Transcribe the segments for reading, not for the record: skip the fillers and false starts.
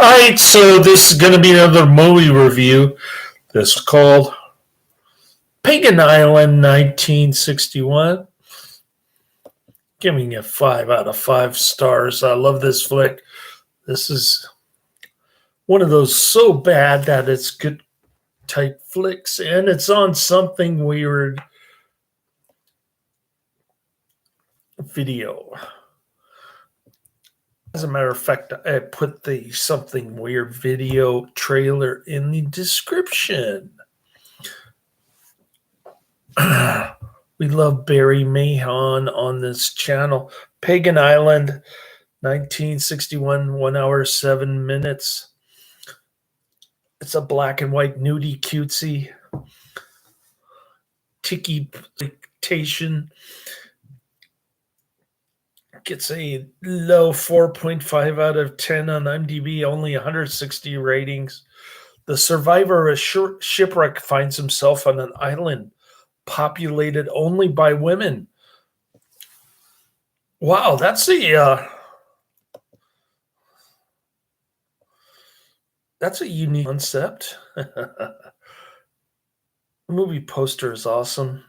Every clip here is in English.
Alright, so this is going to be another movie review. This is called Pagan Island 1961. Giving it 5 out of 5 stars. I love this flick. This is one of those so bad that it's good type flicks, and it's on something weird video. As a matter of fact, I put the something weird video trailer in the description. We love Barry Mahon on this channel. Pagan Island, 1961, 1 hour, 7 minutes. It's a black and white nudie cutesy tiki plantation. Gets a low 4.5 out of 10 on IMDb, only 160 ratings. The survivor of a shipwreck finds himself on an island populated only by women. Wow, that's a unique concept. The movie poster is awesome.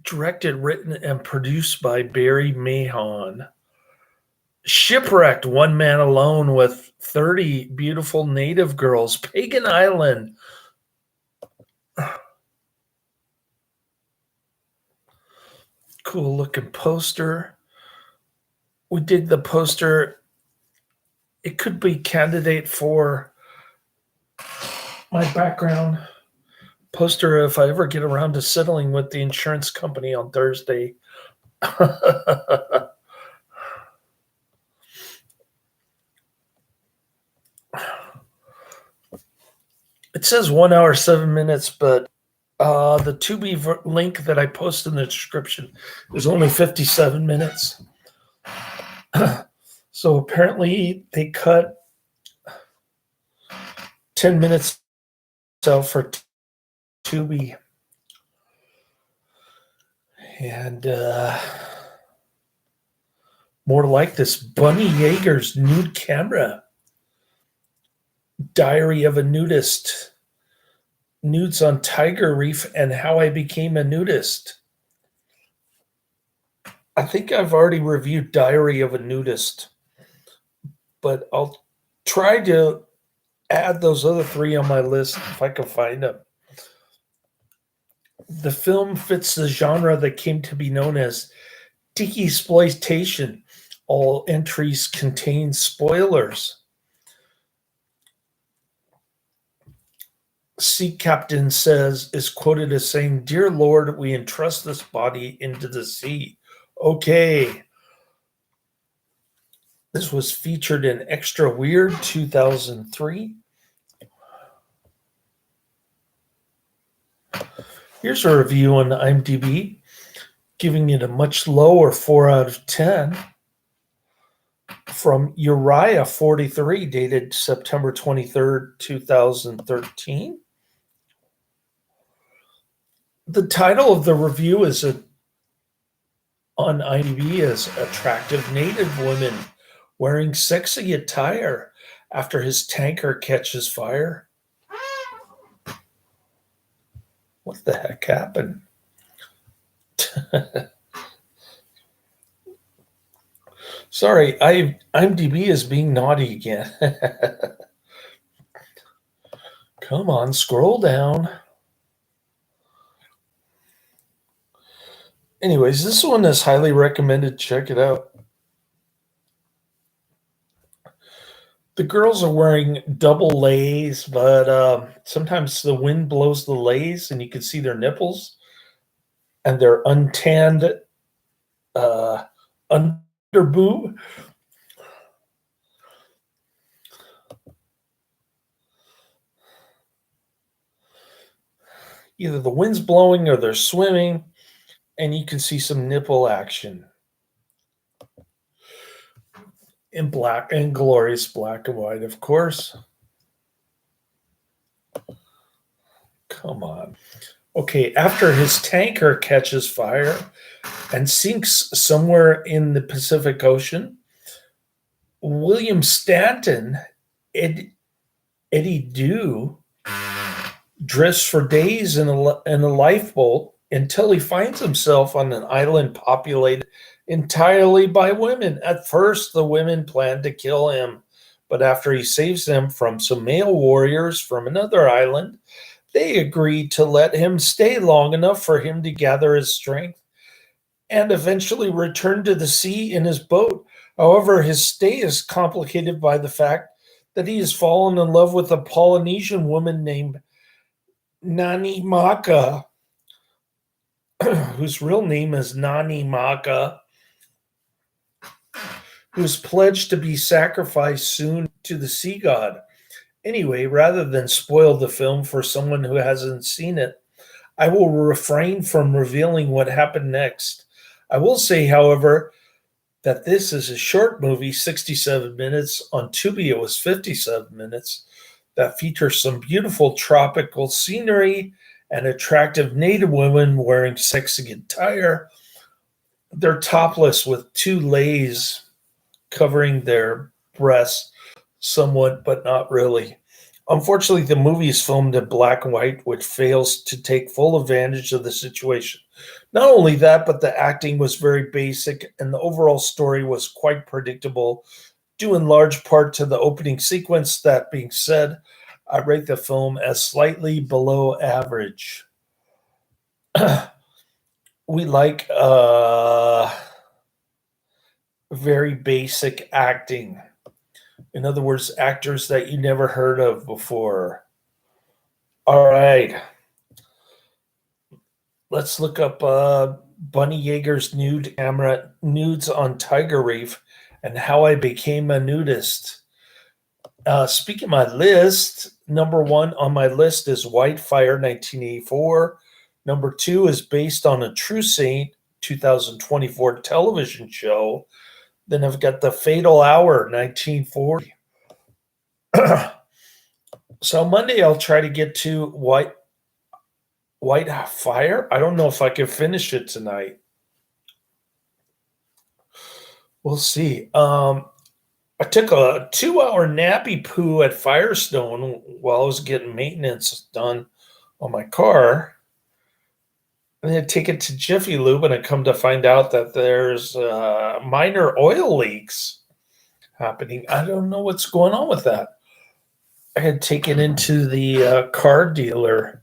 Directed, written, and produced by Barry Mahon. Shipwrecked, one man alone with 30 beautiful native girls. Pagan Island. Cool looking poster. We dig the poster. It could be candidate for my background poster if I ever get around to settling with the insurance company on Thursday. It says 1 hour, 7 minutes, but the Tubi link that I post in the description is only 57 minutes. So apparently they cut 10 minutes out for Tubi. And more like this, Bunny Yeager's nude camera. Diary of a Nudist. Nudes on Tiger Reef and How I Became a Nudist. I think I've already reviewed Diary of a Nudist, but I'll try to add those other 3 on my list if I can find them. The film fits the genre that came to be known as tiki exploitation. All entries contain spoilers. Sea captain is quoted as saying, "Dear Lord, we entrust this body into the sea." Okay. This was featured in Extra Weird 2003. Here's a review on IMDb, giving it a much lower 4 out of 10 from Uriah 43, dated September 23rd, 2013. The title of the review is on IMDb is "Attractive Native Women Wearing Sexy Attire After His Tanker Catches Fire." What the heck happened? Sorry, IMDb is being naughty again. Come on, scroll down. Anyways, this one is highly recommended. Check it out. The girls are wearing double lays, but sometimes the wind blows the lays and you can see their nipples and their untanned underboob. Either the wind's blowing or they're swimming, and you can see some nipple action. In black and glorious black and white, of course. Come on. Okay, after his tanker catches fire and sinks somewhere in the Pacific Ocean, William Stanton, Eddie Dew, drifts for days in a lifeboat until he finds himself on an island populated entirely by women. At first, the women plan to kill him, but after he saves them from some male warriors from another island, they agree to let him stay long enough for him to gather his strength and eventually return to the sea in his boat. However, his stay is complicated by the fact that he has fallen in love with a Polynesian woman named Nani Maka, whose real name is Nani Maka, who's pledged to be sacrificed soon to the sea god. Anyway, rather than spoil the film for someone who hasn't seen it, I will refrain from revealing what happened next. I will say, however, that this is a short movie, 67 minutes. On Tubi, it was 57 minutes, that features some beautiful tropical scenery and attractive native women wearing sexy attire. They're topless with two leis covering their breasts somewhat, but not really. Unfortunately, the movie is filmed in black and white, which fails to take full advantage of the situation. Not only that, but the acting was very basic and the overall story was quite predictable, due in large part to the opening sequence. That being said, I rate the film as slightly below average. We like very basic acting. In other words, actors that you never heard of before. All right. Let's look up Bunny Yeager's nude camera nudes on Tiger Reef and how I became a nudist. Speaking of my list, number one on my list is Whitefire 1984. Number two is based on a true saint 2024 television show. Then I've got The Fatal Hour 1940. So Monday I'll try to get to Whitefire. I don't know if I can finish it tonight. We'll see. I took a 2-hour nappy poo at Firestone while I was getting maintenance done on my car. And then take it to Jiffy Lube, and I come to find out that there's minor oil leaks happening. I don't know what's going on with that. I had taken into the car dealer,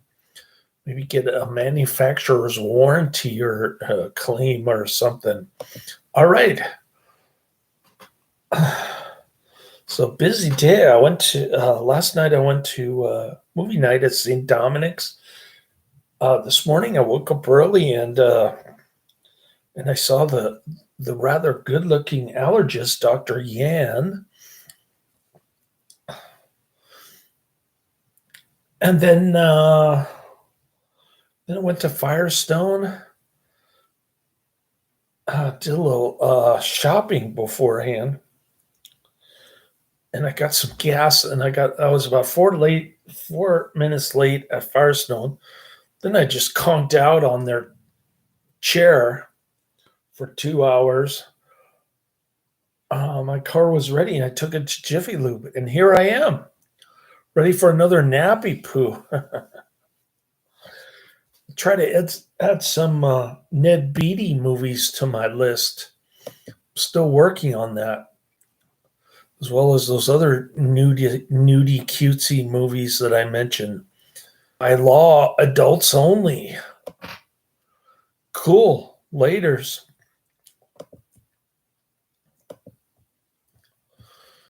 maybe get a manufacturer's warranty or claim or something. All right. So busy day. I went to last night. I went to movie night at St. Dominic's. This morning I woke up early and I saw the rather good-looking allergist, Dr. Yan. And then I went to Firestone. Did a little shopping beforehand. And I got some gas, and I was about 4 minutes late at Firestone. Then I just conked out on their chair for 2 hours. My car was ready, and I took it to Jiffy Lube, and here I am, ready for another nappy poo. Try to add some Ned Beatty movies to my list. Still working on that, as well as those other nudie cutesy movies that I mentioned. By law, adults only. Cool. Laters.